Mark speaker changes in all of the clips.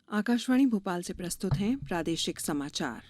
Speaker 1: आकाशवाणी भोपाल से प्रस्तुत हैं प्रादेशिक समाचार।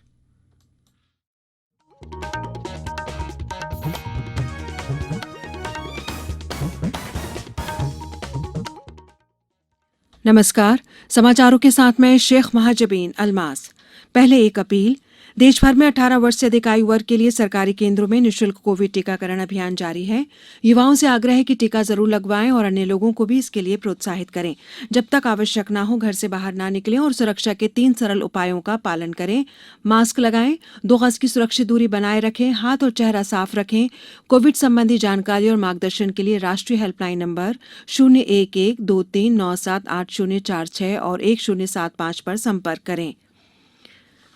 Speaker 1: नमस्कार। समाचारों के साथ मैं शेख महाजबीन अल्मास। पहले एक अपील। देश भर में 18 वर्ष से अधिक आयु वर्ग के लिए सरकारी केंद्रों में निःशुल्क कोविड टीकाकरण अभियान जारी है। युवाओं से आग्रह है कि टीका जरूर लगवाएं और अन्य लोगों को भी इसके लिए प्रोत्साहित करें। जब तक आवश्यक ना हो घर से बाहर ना निकलें और सुरक्षा के 3 सरल उपायों का पालन करें। मास्क लगाएं, 2 गज की सुरक्षित दूरी बनाए रखें, हाथ और चेहरा साफ रखें। कोविड संबंधी जानकारी और मार्गदर्शन के लिए राष्ट्रीय हेल्पलाइन नंबर 011-2397-8046 और 1075 पर संपर्क करें।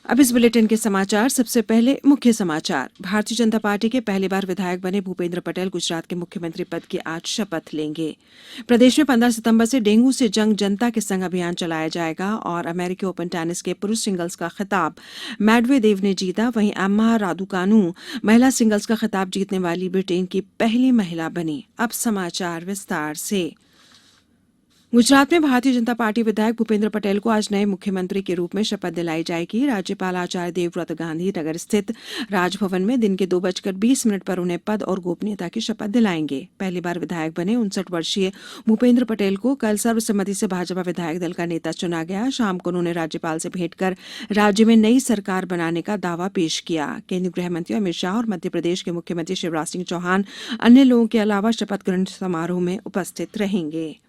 Speaker 1: अब इस बुलेटिन के समाचार। सबसे पहले मुख्य समाचार। भारतीय जनता पार्टी के पहली बार विधायक बने भूपेंद्र पटेल गुजरात के मुख्यमंत्री पद की आज शपथ लेंगे। प्रदेश में 15 सितंबर से डेंगू से जंग जनता के संग अभियान चलाया जाएगा और अमेरिकी ओपन टेनिस के पुरुष सिंगल्स का खिताब मेडवेदेव ने जीता। वहीं एम्मा रादुकानू महिला सिंगल्स का खिताब जीतने वाली ब्रिटेन की पहली महिला बनी। अब समाचार विस्तार से। गुजरात में भारतीय जनता पार्टी विधायक भूपेंद्र पटेल को आज नए मुख्यमंत्री के रूप में शपथ दिलाई जाएगी। राज्यपाल आचार्य देवव्रत गांधी नगर स्थित राजभवन में दिन के 2:20 पर उन्हें पद और गोपनीयता की शपथ दिलाएंगे। पहली बार विधायक बने 59 वर्षीय भूपेंद्र पटेल को कल सर्वसम्मति से भाजपा विधायक दल का नेता चुना गया। शाम को उन्होंने राज्यपाल से भेंट कर राज्य में नई सरकार बनाने का दावा पेश किया। केंद्रीय गृह मंत्री अमित शाह और मध्य प्रदेश के मुख्यमंत्री शिवराज सिंह चौहान अन्य लोगों के अलावा शपथ ग्रहण समारोह में उपस्थित रहेंगे।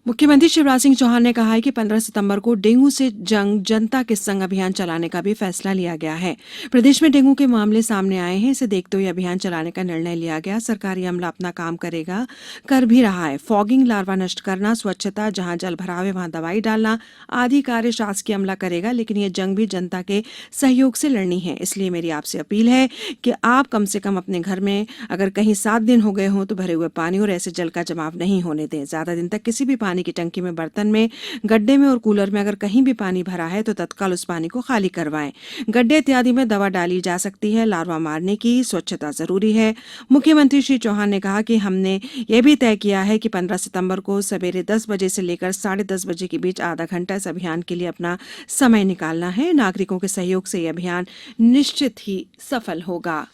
Speaker 1: मुख्यमंत्री शिवराज सिंह चौहान ने कहा है कि 15 सितंबर को डेंगू से जंग जनता के संग अभियान चलाने का भी फैसला लिया गया है। प्रदेश में डेंगू के मामले सामने आए हैं, इसे देखते हुए अभियान चलाने का निर्णय लिया गया। सरकारी अमला अपना काम करेगा, कर भी रहा है। फॉगिंग, लार्वा नष्ट करना, स्वच्छता, जहां जल भराव है वहां दवाई डालना आदि कार्य शासकीय अमला करेगा, लेकिन ये जंग भी जनता के सहयोग से लड़नी है। इसलिए मेरी आपसे अपील है कि आप कम से कम अपने घर में अगर कहीं 7 दिन हो गए हों तो भरे हुए पानी और ऐसे जल का जमाव नहीं होने दें। ज्यादा दिन तक किसी भी पानी की टंकी में, बर्तन में, गड्ढे में और कूलर में अगर कहीं भी पानी भरा है तो तत्काल उस पानी को खाली करवाएं। गड्ढे इत्यादि में दवा डाली जा सकती है। लार्वा मारने की स्वच्छता जरूरी है। मुख्यमंत्री श्री चौहान ने कहा कि हमने यह भी तय किया है कि 15 सितंबर को सवेरे 10 बजे से लेकर 10:30 बजे के बीच आधा घंटा इस अभियान के लिए अपना समय निकालना है। नागरिकों के सहयोग से यह अभियान निश्चित ही सफल होगा।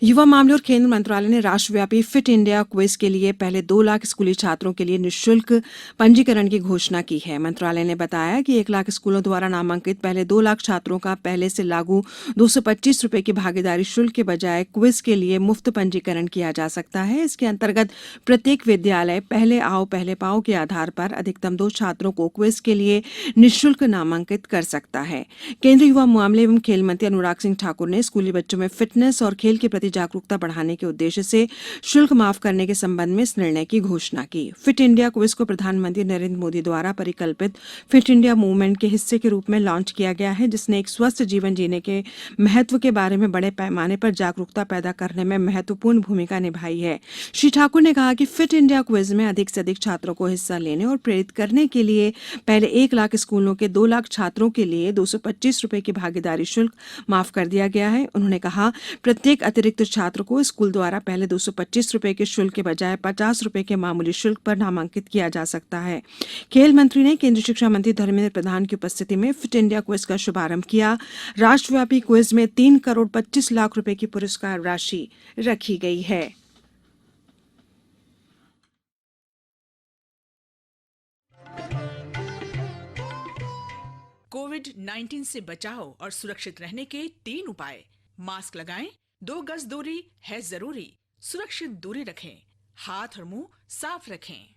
Speaker 1: युवा मामले और खेल मंत्रालय ने राष्ट्रव्यापी फिट इंडिया क्विज के लिए पहले 2 लाख स्कूली छात्रों के लिए निःशुल्क पंजीकरण की घोषणा की है। मंत्रालय ने बताया कि 1 लाख स्कूलों द्वारा नामांकित पहले 2 लाख छात्रों का पहले से लागू 225 रुपए की भागीदारी शुल्क के बजाय क्विज के लिए मुफ्त पंजीकरण किया जा सकता है। इसके अंतर्गत प्रत्येक विद्यालय पहले आओ पहले पाओ के आधार पर अधिकतम 2 छात्रों को क्विज के लिए निःशुल्क नामांकित कर सकता है। केंद्रीय युवा मामले एवं खेल मंत्री अनुराग सिंह ठाकुर ने स्कूली बच्चों में फिटनेस और खेल के प्रति जागरूकता बढ़ाने के उद्देश्य से शुल्क माफ करने के संबंध में इस निर्णय की घोषणा की। फिट इंडिया क्विज को प्रधानमंत्री नरेंद्र मोदी द्वारा परिकल्पित फिट इंडिया मूवमेंट के हिस्से के रूप में लॉन्च किया गया है, जिसने एक स्वस्थ जीवन जीने के महत्व के बारे में बड़े पैमाने पर जागरूकता पैदा करने में महत्वपूर्ण भूमिका निभाई है। श्री ठाकुर ने कहा कि फिट इंडिया क्विज में अधिक से अधिक छात्रों को हिस्सा लेने और प्रेरित करने के लिए पहले 1 लाख स्कूलों के 2 लाख छात्रों के लिए 225 रुपए की भागीदारी शुल्क माफ कर दिया गया है। उन्होंने कहा प्रत्येक अतिरिक्त छात्र को स्कूल द्वारा पहले 225 रुपए के शुल्क के बजाय 50 रुपए के मामूली शुल्क पर नामांकित किया जा सकता है। खेल मंत्री ने केंद्रीय शिक्षा मंत्री धर्मेंद्र प्रधान की उपस्थिति में फिट इंडिया क्विज का शुभारंभ किया। राष्ट्रव्यापी क्विज में 3 करोड़ 25 लाख रुपए की पुरस्कार राशि रखी गई है।
Speaker 2: कोविड-19 से बचाव और सुरक्षित रहने के 3 उपाय। मास्क लगाएं, 2 गज दूरी है जरूरी, सुरक्षित दूरी रखें, हाथ और मुंह साफ रखें।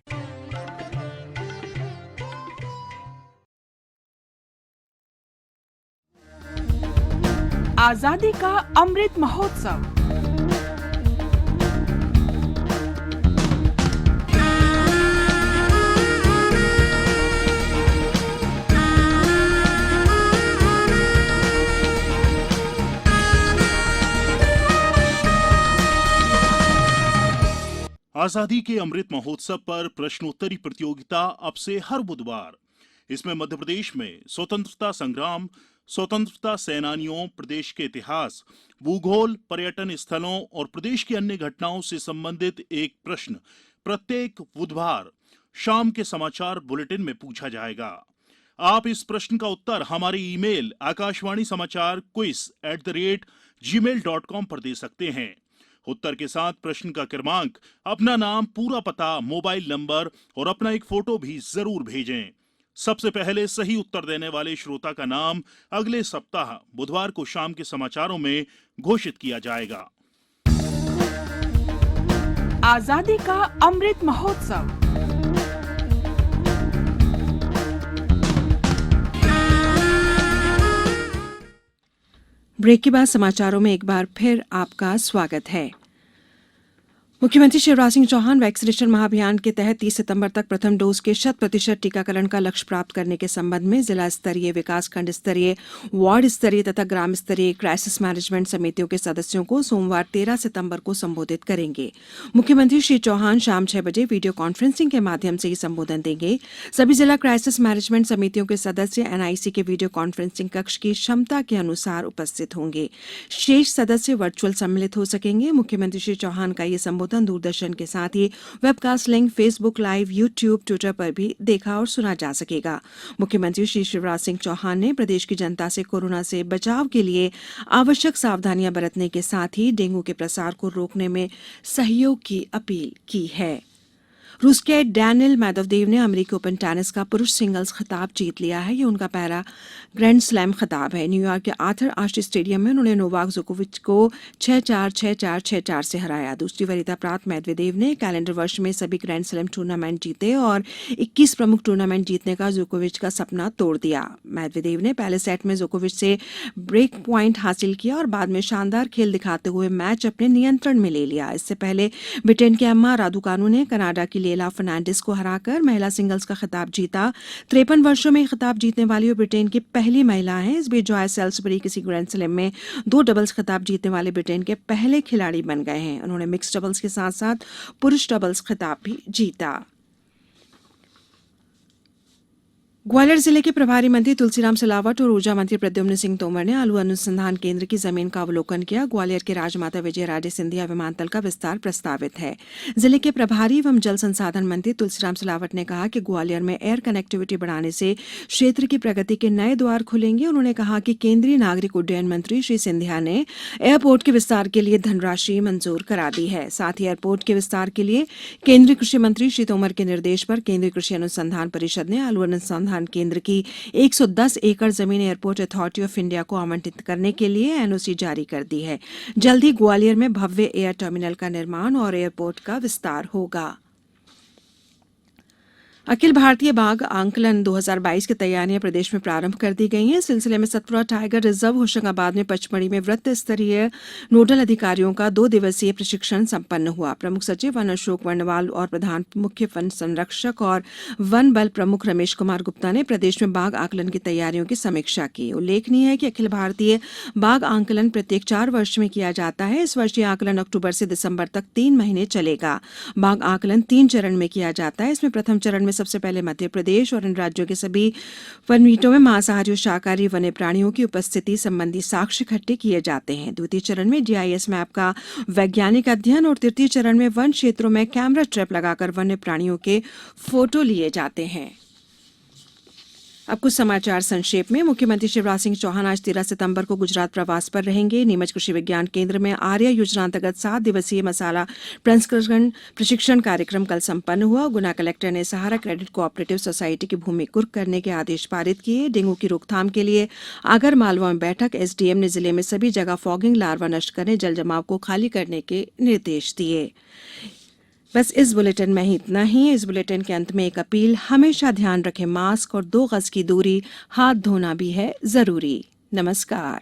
Speaker 2: आजादी का अमृत महोत्सव।
Speaker 3: आजादी के अमृत महोत्सव पर प्रश्नोत्तरी प्रतियोगिता अब से हर बुधवार। इसमें मध्य प्रदेश में स्वतंत्रता संग्राम, स्वतंत्रता सेनानियों, प्रदेश के इतिहास, भूगोल, पर्यटन स्थलों और प्रदेश की अन्य घटनाओं से संबंधित एक प्रश्न प्रत्येक बुधवार शाम के समाचार बुलेटिन में पूछा जाएगा। आप इस प्रश्न का उत्तर हमारे ईमेल आकाशवाणी समाचार quiz@gmail.com पर दे सकते हैं। उत्तर के साथ प्रश्न का क्रमांक, अपना नाम, पूरा पता, मोबाइल नंबर और अपना एक फोटो भी जरूर भेजें। सबसे पहले सही उत्तर देने वाले श्रोता का नाम अगले सप्ताह बुधवार को शाम के समाचारों में घोषित किया जाएगा।
Speaker 2: आजादी का अमृत महोत्सव।
Speaker 1: ब्रेक के बाद समाचारों में एक बार फिर आपका स्वागत है। मुख्यमंत्री शिवराज सिंह चौहान वैक्सीनेशन महाअभियान के तहत 30 सितंबर तक प्रथम डोज के 100% टीकाकरण का लक्ष्य प्राप्त करने के संबंध में जिला स्तरीय, विकासखंड स्तरीय, वार्ड स्तरीय तथा ग्राम स्तरीय क्राइसिस मैनेजमेंट समितियों के सदस्यों को सोमवार 13 सितंबर को संबोधित करेंगे। मुख्यमंत्री श्री चौहान शाम 6 बजे वीडियो कॉन्फ्रेंसिंग के माध्यम से ही संबोधन देंगे। सभी जिला क्राइसिस मैनेजमेंट समितियों के सदस्य एनआईसी के वीडियो कॉन्फ्रेंसिंग कक्ष की क्षमता के अनुसार उपस्थित होंगे। शेष सदस्य वर्चुअल सम्मिलित हो सकेंगे। मुख्यमंत्री श्री चौहान का ये संबोधन दूरदर्शन के साथ ही webcast link, Facebook live, YouTube, Twitter पर भी देखा और सुना जा सकेगा। मुख्यमंत्री श्री शिवराज सिंह चौहान ने प्रदेश की जनता से कोरोना से बचाव के लिए आवश्यक सावधानियां बरतने के साथ ही डेंगू के प्रसार को रोकने में सहयोग की अपील की है। रूस के डैनियल मेदवेदेव ने अमेरिकी ओपन टेनिस का पुरुष सिंगल्स खिताब जीत लिया है। ये उनका पहला ग्रैंड स्लैम खिताब है। न्यूयॉर्क के आर्थर आशी स्टेडियम में उन्होंने नोवाक जोकोविच को 6-4, 6-4, 6-4 से हराया। दूसरी वरीयता प्राप्त मेदवेदेव ने कैलेंडर वर्ष में सभी ग्रैंड स्लैम टूर्नामेंट जीते और 21 प्रमुख टूर्नामेंट जीतने का जोकोविच का सपना तोड़ दिया। मेदवेदेव ने पहले सेट में जोकोविच से ब्रेक पॉइंट हासिल किया और बाद में शानदार खेल दिखाते हुए मैच अपने नियंत्रण में ले लिया। इससे पहले ब्रिटेन के एम्मा रादुकानु ने कनाडा की लेला फर्नांडिस को हराकर महिला सिंगल्स का खिताब जीता। 53 वर्षों में खिताब जीतने वाली वो ब्रिटेन की पहली महिला हैं। इस बीच जॉय सेल्सबरी किसी ग्रैंड स्लैम में 2 डबल्स खिताब जीतने वाले ब्रिटेन के पहले खिलाड़ी बन गए हैं। उन्होंने मिक्स डबल्स के साथ साथ पुरुष डबल्स खिताब भी जीता। ग्वालियर जिले के प्रभारी मंत्री तुलसीराम सिलावट और ऊर्जा मंत्री प्रद्युम्न सिंह तोमर ने आलू अनुसंधान केंद्र की जमीन का अवलोकन किया। ग्वालियर के राजमाता विजयराजे सिंधिया विमानतल का विस्तार प्रस्तावित है। जिले के प्रभारी एवं जल संसाधन मंत्री तुलसीराम सिलावट ने कहा कि ग्वालियर में एयर कनेक्टिविटी बढ़ाने से क्षेत्र की प्रगति के नए द्वार खुलेंगे। उन्होंने कहा कि केंद्रीय नागरिक उड्डयन मंत्री श्री सिंधिया ने एयरपोर्ट के विस्तार के लिए धनराशि मंजूर करा दी है। साथ ही एयरपोर्ट के विस्तार के लिए केंद्रीय कृषि मंत्री श्री तोमर के निर्देश पर केंद्रीय कृषि अनुसंधान परिषद ने आलू अनुसंधान केंद्र की 110 एकड़ जमीन एयरपोर्ट अथॉरिटी ऑफ इंडिया को आवंटित करने के लिए एनओसी जारी कर दी है। जल्द ही ग्वालियर में भव्य एयर टर्मिनल का निर्माण और एयरपोर्ट का विस्तार होगा। अखिल भारतीय बाघ आंकलन 2022 की तैयारियां प्रदेश में प्रारंभ कर दी गई हैं। इस सिलसिले में सतपुरा टाइगर रिजर्व होशंगाबाद में पचमढ़ी में वृत्त स्तरीय नोडल अधिकारियों का 2 दिवसीय प्रशिक्षण संपन्न हुआ। प्रमुख सचिव वन अशोक वर्णवाल और प्रधान मुख्य वन संरक्षक और वन बल प्रमुख रमेश कुमार गुप्ता ने प्रदेश में बाघ आंकलन की तैयारियों की समीक्षा की। उल्लेखनीय है कि अखिल भारतीय बाघ आंकलन प्रत्येक 4 वर्ष में किया जाता है। इस वर्ष यह आंकलन अक्टूबर से दिसंबर तक 3 महीने चलेगा। बाघ आंकलन 3 चरण में किया जाता है। इसमें प्रथम चरण में सबसे पहले मध्य प्रदेश और इन राज्यों के सभी वनमीटों में मांसाहारी और शाकाहारी वन्य प्राणियों की उपस्थिति संबंधी साक्ष्य इकट्ठे किए जाते हैं। द्वितीय चरण में जीआईएस मैप का वैज्ञानिक अध्ययन और तृतीय चरण में वन क्षेत्रों में कैमरा ट्रैप लगाकर वन्य प्राणियों के फोटो लिए जाते हैं। अब कुछ समाचार संक्षेप में। मुख्यमंत्री शिवराज सिंह चौहान आज 13 सितंबर को गुजरात प्रवास पर रहेंगे। नीमच कृषि विज्ञान केंद्र में आर्या योजना अंतर्गत 7 दिवसीय मसाला प्रशिक्षण कार्यक्रम कल संपन्न हुआ। गुना कलेक्टर ने सहारा क्रेडिट कोऑपरेटिव सोसाइटी की भूमि कुर्क करने के आदेश पारित किए। डेंगू की रोकथाम के लिए आगर मालवा में बैठक। एसडीएम ने जिले में सभी जगह फॉगिंग लार्वा नष्ट करने, जल जमाव को खाली करने के निर्देश दिए। बस इस बुलेटिन में ही इतना ही। इस बुलेटिन के अंत में एक अपील, हमेशा ध्यान रखें, मास्क और 2 गज की दूरी, हाथ धोना भी है जरूरी। नमस्कार।